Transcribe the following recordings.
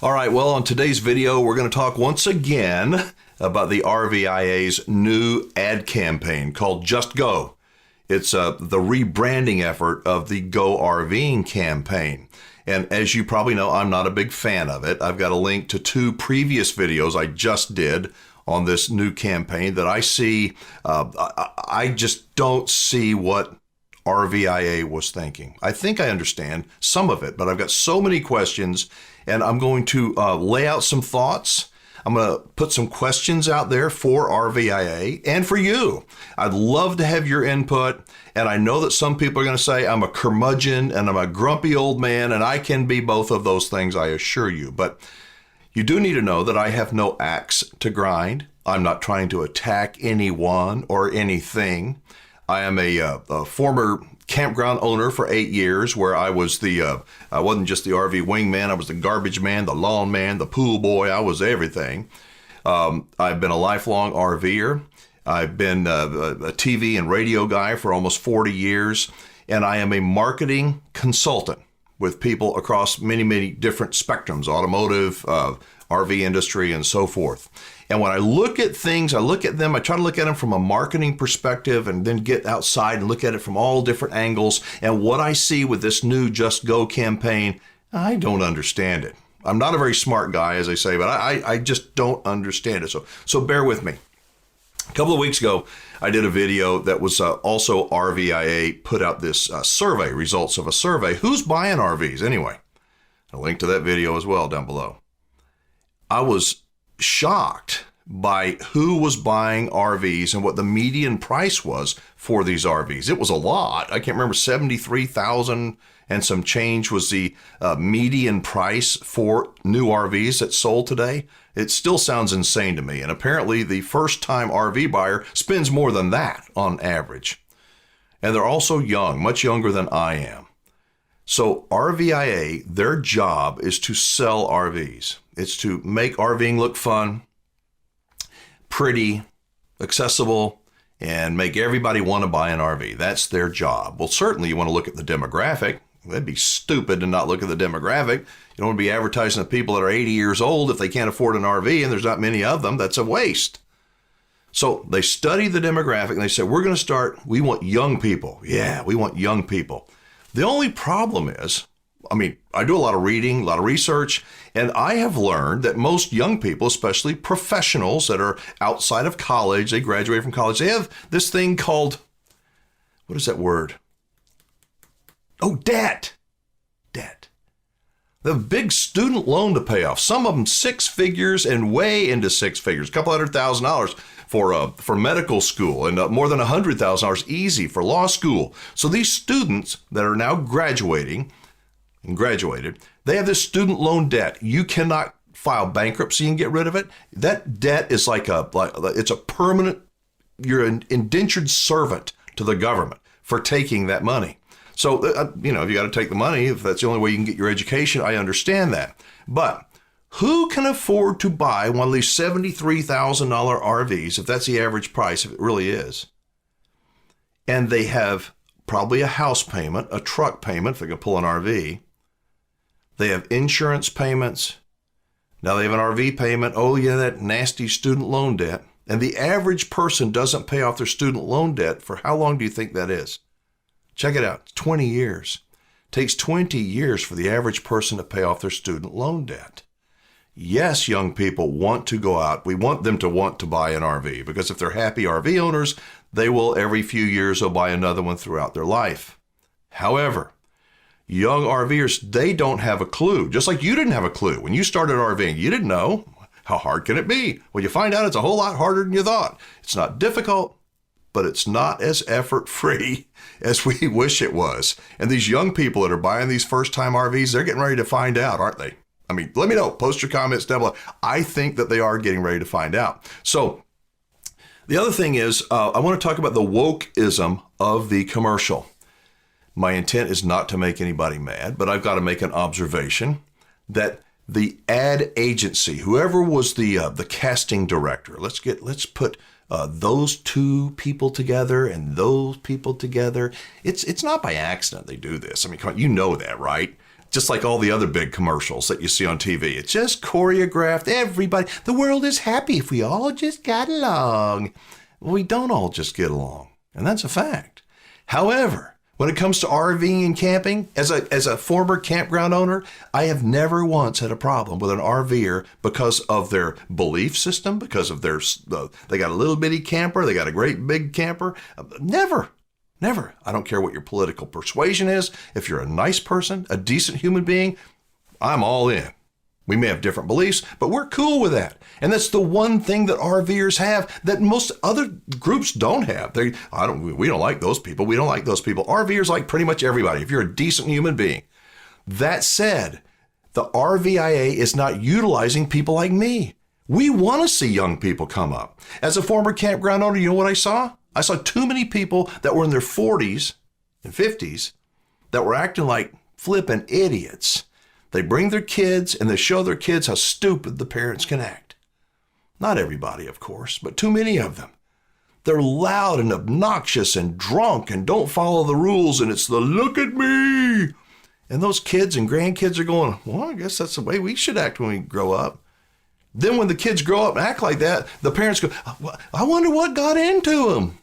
All right, well, on today's video, we're going to talk once again about the RVIA's new ad campaign called Just Go. It's the rebranding effort of the GO RVing campaign. And as you probably know, I'm not a big fan of it. I've got a link to two previous videos I just did on this new campaign that I see. I just don't see what RVIA was thinking. I think I understand some of it, but I've got so many questions, and I'm going to lay out some thoughts. I'm going to put some questions out there for RVIA and for you. I'd love to have your input, and I know that some people are going to say I'm a curmudgeon and I'm a grumpy old man, and I can be both of those things, I assure you. But you do need to know that I have no axe to grind. I'm not trying to attack anyone or anything. I am a former campground owner for 8 years, where I was I wasn't just the RV Wingman, I was the garbage man, the lawn man, the pool boy, I was everything. I've been a lifelong RVer. I've been a TV and radio guy for almost 40 years, and I am a marketing consultant with people across many, many different spectrums, automotive, RV industry, and so forth. And when I look at things, I try to look at them from a marketing perspective and then get outside and look at it from all different angles. And what I see with this new Just Go campaign, I don't understand it. I'm not a very smart guy, as I say, but I just don't understand it. So bear with me. A couple of weeks ago, I did a video that was also RVIA put out this survey, results of a survey. Who's buying RVs anyway? A link to that video as well down below. I was shocked by who was buying RVs and what the median price was for these RVs. It was a lot. I can't remember, 73,000 and some change was the median price for new RVs that sold today. It still sounds insane to me. And apparently the first-time RV buyer spends more than that on average. And they're also young, much younger than I am. So RVIA, their job is to sell RVs. It's to make RVing look fun, pretty, accessible, and make everybody want to buy an RV. That's their job. Well, certainly you want to look at the demographic. That'd be stupid to not look at the demographic. You don't want to be advertising to people that are 80 years old if they can't afford an RV, and there's not many of them. That's a waste. So they study the demographic, and they say, we want young people. Yeah, we want young people. The only problem is, I do a lot of reading, a lot of research, and I have learned that most young people, especially professionals that are outside of college, they graduate from college, they have this thing called, what is that word? Oh, debt. Debt. They have a big student loan to pay off. Some of them 6 figures and way into 6 figures, a couple $100,000 for medical school, and more than $100,000 easy for law school. So these students that are now graduating and graduated, they have this student loan debt. You cannot file bankruptcy and get rid of it. That debt is it's a permanent, you're an indentured servant to the government for taking that money. So, if you got to take the money, if that's the only way you can get your education, I understand that. But who can afford to buy one of these $73,000 RVs, if that's the average price, if it really is? And they have probably a house payment, a truck payment, if they can pull an RV. They have insurance payments. Now they have an RV payment. Oh yeah, that nasty student loan debt. And the average person doesn't pay off their student loan debt for how long do you think that is? Check it out, 20 years. It takes 20 years for the average person to pay off their student loan debt. Yes, young people want to go out. We want them to want to buy an RV, because if they're happy RV owners, they will every few years they'll buy another one throughout their life. However, young RVers, they don't have a clue. Just like you didn't have a clue. When you started RVing, you didn't know. How hard can it be? Well, you find out it's a whole lot harder than you thought. It's not difficult, but it's not as effort-free as we wish it was. And these young people that are buying these first-time RVs, they're getting ready to find out, aren't they? Let me know. Post your comments down below. I think that they are getting ready to find out. So the other thing is, I want to talk about the wokeism of the commercial. My intent is not to make anybody mad, but I've got to make an observation that the ad agency, whoever was the casting director, let's put those two people together and those people together. It's not by accident they do this. Come on, you know that, right? Just like all the other big commercials that you see on TV. It's just choreographed. Everybody, the world is happy if we all just got along. Well, we don't all just get along, and that's a fact. However, when it comes to RVing and camping, as a former campground owner, I have never once had a problem with an RVer because of their belief system, because of they got a little bitty camper, they got a great big camper. Never. I don't care what your political persuasion is. If you're a nice person, a decent human being, I'm all in. We may have different beliefs, but we're cool with that. And that's the one thing that RVers have that most other groups don't have. We don't like those people. We don't like those people. RVers like pretty much everybody, if you're a decent human being. That said, the RVIA is not utilizing people like me. We want to see young people come up. As a former campground owner, you know what I saw? I saw too many people that were in their 40s and 50s that were acting like flippin' idiots. They bring their kids and they show their kids how stupid the parents can act. Not everybody, of course, but too many of them. They're loud and obnoxious and drunk and don't follow the rules, and it's the look at me. And those kids and grandkids are going, well, I guess that's the way we should act when we grow up. Then when the kids grow up and act like that, the parents go, I wonder what got into them.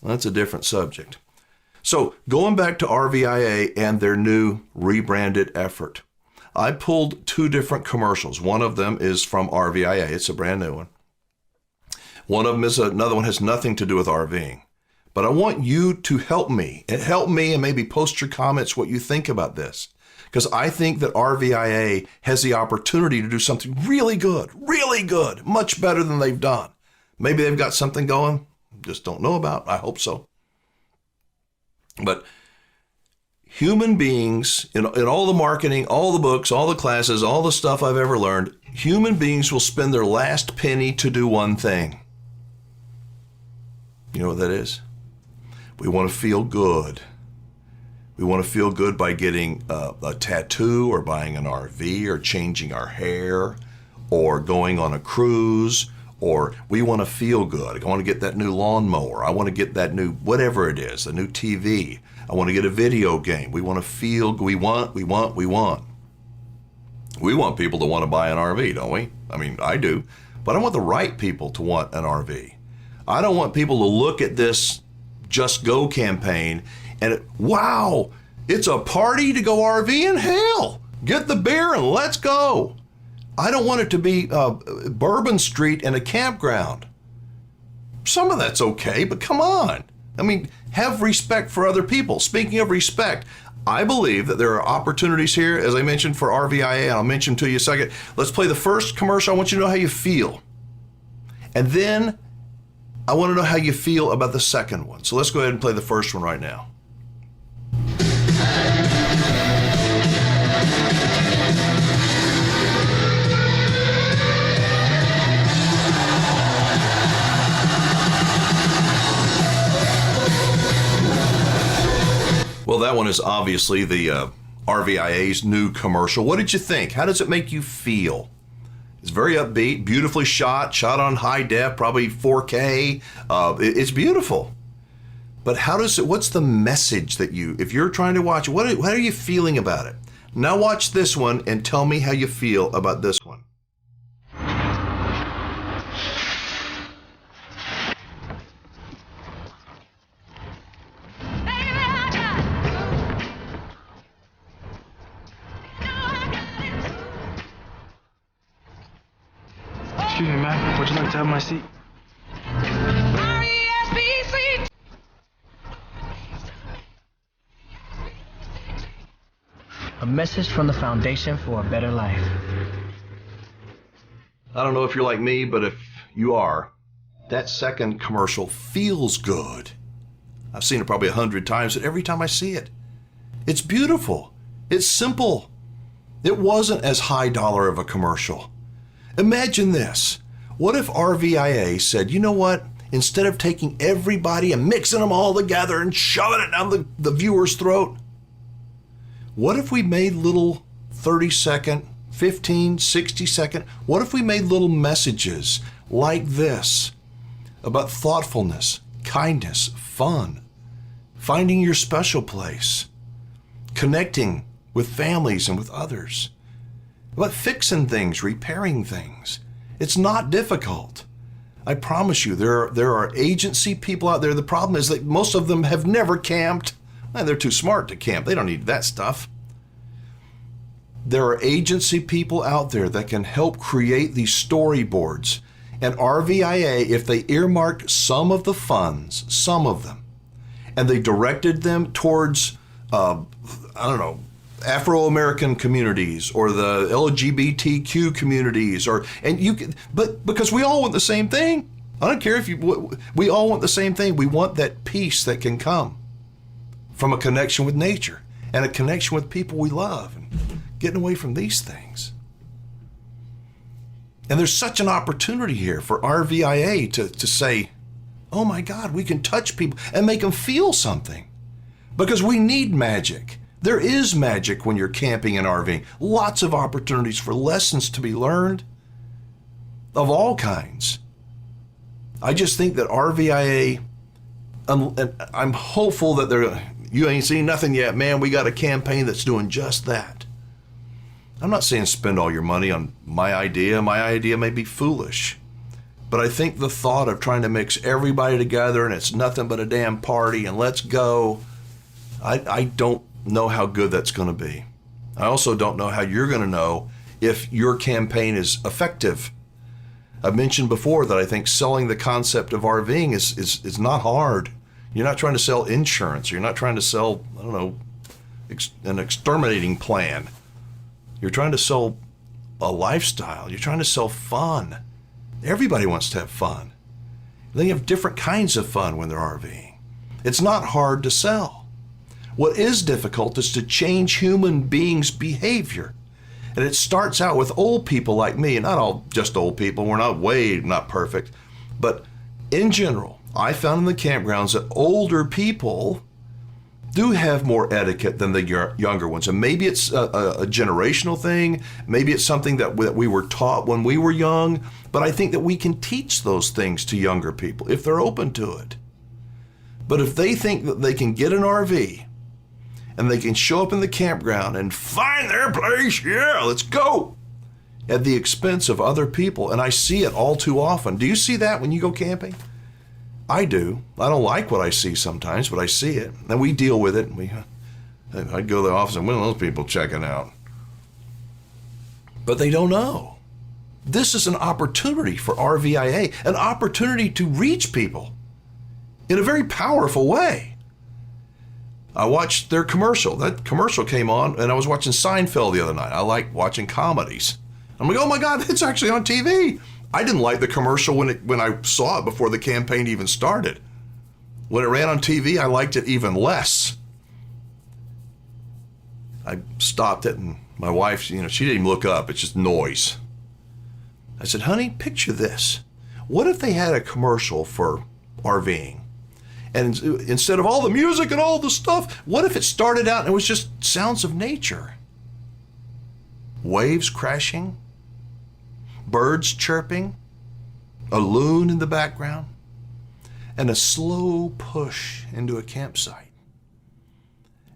Well, that's a different subject. So going back to RVIA and their new rebranded effort, I pulled two different commercials. One of them is from RVIA. It's a brand new one. One of them is another one has nothing to do with RVing. But I want you to help me and maybe post your comments what you think about this. Because I think that RVIA has the opportunity to do something really good, much better than they've done. Maybe they've got something going, just don't know about. I hope so. But human beings, in all the marketing, all the books, all the classes, all the stuff I've ever learned, human beings will spend their last penny to do one thing. You know what that is? We want to feel good. We want to feel good by getting a tattoo or buying an RV or changing our hair or going on a cruise, or we want to feel good. I want to get that new lawnmower. I want to get that new, whatever it is, a new TV. I want to get a video game. We want to feel, we want. We want people to want to buy an RV, don't we? I mean, I do. But I want the right people to want an RV. I don't want people to look at this Just Go campaign and wow, it's a party to go RVing? Hell, get the beer and let's go. I don't want it to be Bourbon Street and a campground. Some of that's okay, but come on. I mean, have respect for other people. Speaking of respect, I believe that there are opportunities here, as I mentioned, for RVIA, and I'll mention to you in a second. Let's play the first commercial. I want you to know how you feel. And then I want to know how you feel about the second one. So let's go ahead and play the first one right now. Well, that one is obviously the RVIA's new commercial. What did you think? How does it make you feel? It's very upbeat, beautifully shot on high def, probably 4K. It's beautiful. But what's the message that if you're trying to watch, what are you feeling about it? Now watch this one and tell me how you feel about this one. Excuse me, ma'am. Would you like to have my seat? A message from the Foundation for a Better Life. I don't know if you're like me, but if you are, that second commercial feels good. I've seen it probably 100 times, but every time I see it, it's beautiful. It's simple. It wasn't as high dollar of a commercial. Imagine this. What if RVIA said, you know what? Instead of taking everybody and mixing them all together and shoving it down the viewer's throat, what if we made little 30-second, 15, 60-second, what if we made little messages like this about thoughtfulness, kindness, fun, finding your special place, connecting with families and with others. About fixing things, repairing things. It's not difficult. I promise you, there are agency people out there. The problem is that most of them have never camped. Well, they're too smart to camp. They don't need that stuff. There are agency people out there that can help create these storyboards. And RVIA, if they earmarked some of the funds, some of them, and they directed them towards, Afro-American communities or the LGBTQ communities, but because we all want the same thing. I don't care we all want the same thing. We want that peace that can come from a connection with nature and a connection with people we love and getting away from these things. And there's such an opportunity here for RVIA to say, oh my God, we can touch people and make them feel something, because we need magic. There is magic when you're camping and RVing. Lots of opportunities for lessons to be learned of all kinds. I just think that RVIA, I'm hopeful that you ain't seen nothing yet, man. We got a campaign that's doing just that. I'm not saying spend all your money on my idea. My idea may be foolish. But I think the thought of trying to mix everybody together and it's nothing but a damn party and let's go, I don't know how good that's going to be. I also don't know how you're going to know if your campaign is effective. I've mentioned before that I think selling the concept of RVing is not hard. You're not trying to sell insurance. You're not trying to sell, an exterminating plan. You're trying to sell a lifestyle. You're trying to sell fun. Everybody wants to have fun. They have different kinds of fun when they're RVing. It's not hard to sell. What is difficult is to change human beings' behavior. And it starts out with old people like me, and not all just old people. We're not perfect. But in general, I found in the campgrounds that older people do have more etiquette than the younger ones. And maybe it's a generational thing. Maybe it's something that we were taught when we were young. But I think that we can teach those things to younger people if they're open to it. But if they think that they can get an RV and they can show up in the campground and find their place, yeah, let's go, at the expense of other people, and I see it all too often. Do you see that when you go camping? I do. I don't like what I see sometimes, but I see it. And we deal with it. I'd go to the office and when are those people checking out? But they don't know. This is an opportunity for RVIA, an opportunity to reach people in a very powerful way. I watched their commercial. That commercial came on, and I was watching Seinfeld the other night. I like watching comedies. I'm like, oh my God, it's actually on TV. I didn't like the commercial when I saw it before the campaign even started. When it ran on TV, I liked it even less. I stopped it, and my wife, she didn't even look up. It's just noise. I said, honey, picture this. What if they had a commercial for RVing? And instead of all the music and all the stuff, what if it started out and it was just sounds of nature? Waves crashing, birds chirping, a loon in the background, and a slow push into a campsite.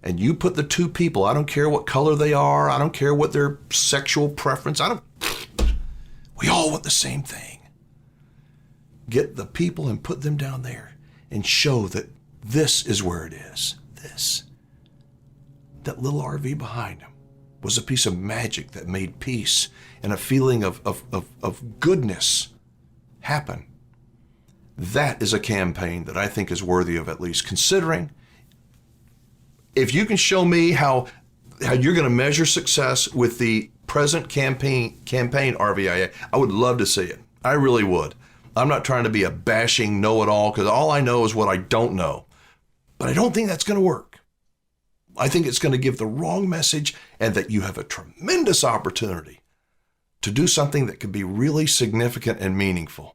And you put the two people, I don't care what color they are, I don't care what their sexual preference, we all want the same thing. Get the people and put them down there and show that this is where it is. That little RV behind him was a piece of magic that made peace and a feeling of goodness happen. That is a campaign that I think is worthy of at least considering. If you can show me how you're going to measure success with the present campaign RVIA, I would love to see it. I really would. I'm not trying to be a bashing know-it-all, because all I know is what I don't know. But I don't think that's going to work. I think it's going to give the wrong message, and that you have a tremendous opportunity to do something that could be really significant and meaningful.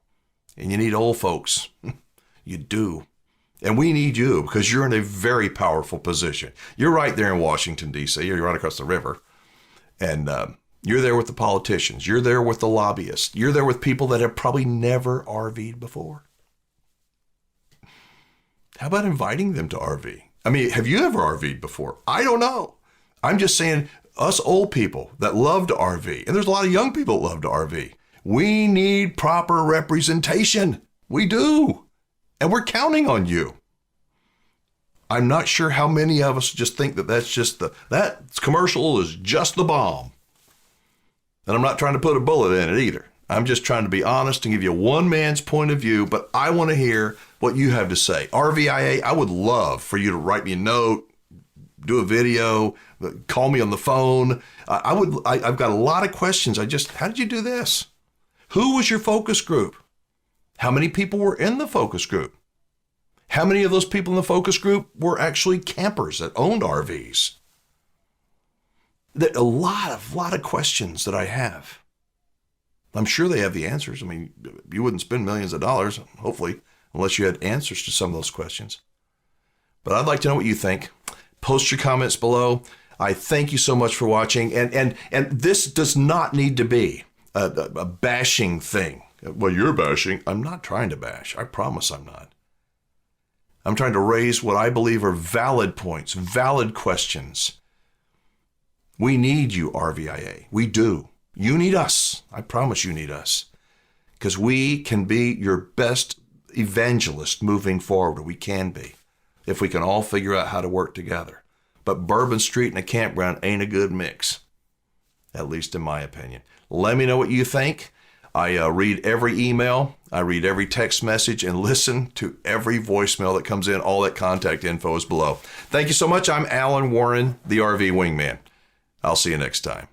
And you need old folks. You do. And we need you, because you're in a very powerful position. You're right there in Washington, D.C. You're right across the river. And you're there with the politicians. You're there with the lobbyists. You're there with people that have probably never RV'd before. How about inviting them to RV? I mean, have you ever RV'd before? I don't know. I'm just saying, us old people that love to RV, and there's a lot of young people that love to RV, we need proper representation. We do. And we're counting on you. I'm not sure how many of us just think that that commercial is just the bomb. And I'm not trying to put a bullet in it either. I'm just trying to be honest and give you one man's point of view, but I want to hear what you have to say. RVIA, I would love for you to write me a note, do a video, call me on the phone. I've got a lot of questions. How did you do this? Who was your focus group? How many people were in the focus group? How many of those people in the focus group were actually campers that owned RVs? A lot of questions that I have. I'm sure they have the answers. I mean, you wouldn't spend millions of dollars, hopefully, unless you had answers to some of those questions. But I'd like to know what you think. Post your comments below. I thank you so much for watching. And this does not need to be a bashing thing. Well, you're bashing. I'm not trying to bash. I promise I'm not. I'm trying to raise what I believe are valid points, valid questions. We need you, RVIA. We do. You need us. I promise you need us. Because we can be your best evangelist moving forward. We can be. If we can all figure out how to work together. But Bourbon Street and a campground ain't a good mix. At least in my opinion. Let me know what you think. I read every email, I read every text message, and listen to every voicemail that comes in. All that contact info is below. Thank you so much. I'm Alan Warren, the RV Wingman. I'll see you next time.